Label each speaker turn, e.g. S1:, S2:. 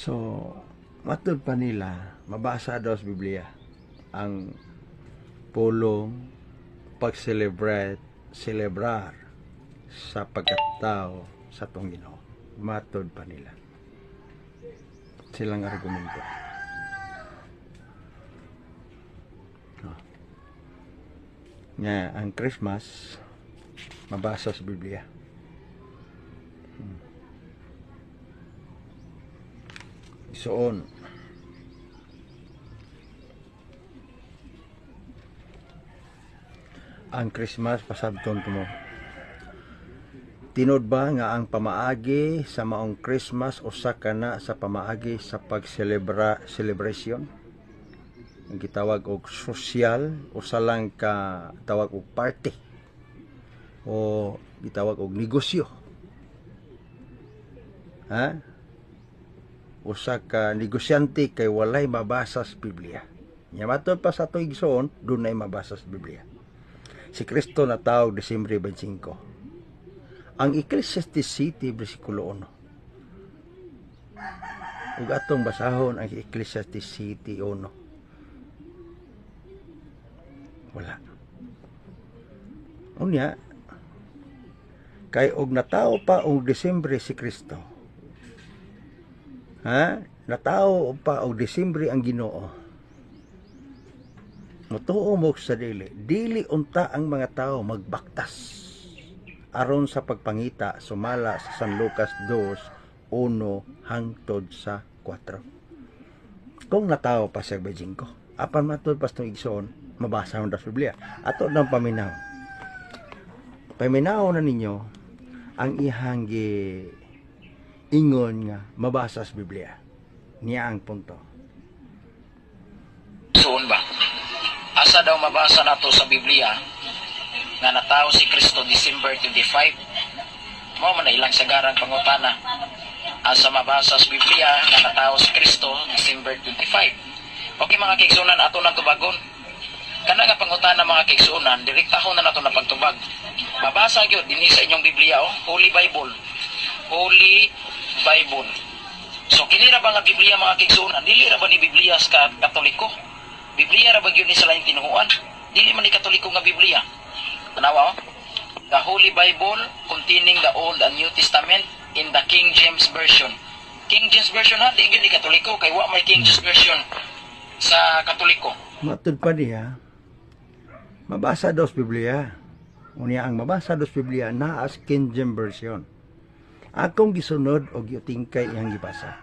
S1: So, matud pa nila, mabasa daw sa Biblia ang pulong celebrar sa pagkatao sa tong Ginoo. Matud pa nila. Silang argumento. Nga, ang Christmas mabasa sa Biblia. Isoon. Ang Christmas pasabton mo. Tinod ba nga ang pamaagi sa maong Christmas usa kana sa pamaagi sa celebration? Ang gitawag og social, usa lang ka tawag og party o gitawag og negosyo. Ha? Usa ka negosyante kay walay mabasa sa Biblia. Nya matod pa sa tuig igsoon, dunay mabasa sa Biblia. Si Kristo na tawag Disyembre 25. Ang Ecclesiastes City, versikulo 1. Ug atong basahon ang Ecclesiastes City 1. Wala. Unya, kay og natao pa og Disyembre si Kristo. Ha? Natao pa og Disyembre ang Ginoo. Mutuo mo sa dili unta ang mga tao magbaktas aron sa pagpangita sumala sa San Lucas 2:1 hangtod sa 4. Kung natao pa sa Beijing ko, apan matod pa sa igsoon, mabasa mo sa Biblia. Ato nang paminaw. Paminaw na ninyo ang ihang ingon nga mabasa sa Biblia. Niya ang punto.
S2: Soon ba? Asa daw mabasa nato sa Biblia nga natao si Kristo December 25? Mao man na ilang sagarang pangutana. Asa mabasa sa Biblia nga natao si Kristo December 25? Okay mga kaigsunan, ato na tubagon. Kana nga pangutana mga kaigsunan, direktahon na nato na pagtubag. Mabasa gyud dinhi sa inyong Biblia, Holy Bible. Holy Bible. So kini ra ba nga Biblia mga kaigsunan? Dili ra ba ni Biblia sa Katoliko? Biblia ra ba gyud ni sa laing tinuhuan? Dili man ni Katoliko nga Biblia. Tanawa, the Holy Bible containing the Old and New Testament in the King James Version. King James Version ha, di gyud ni Katoliko kay wa may King James Version sa Katoliko.
S1: Matud pa niya, mabasa daw sa Biblia. Unya ang mabasa daw sa Biblia na as King James Version. Akong gisunod og yutingkay iyang gibasa.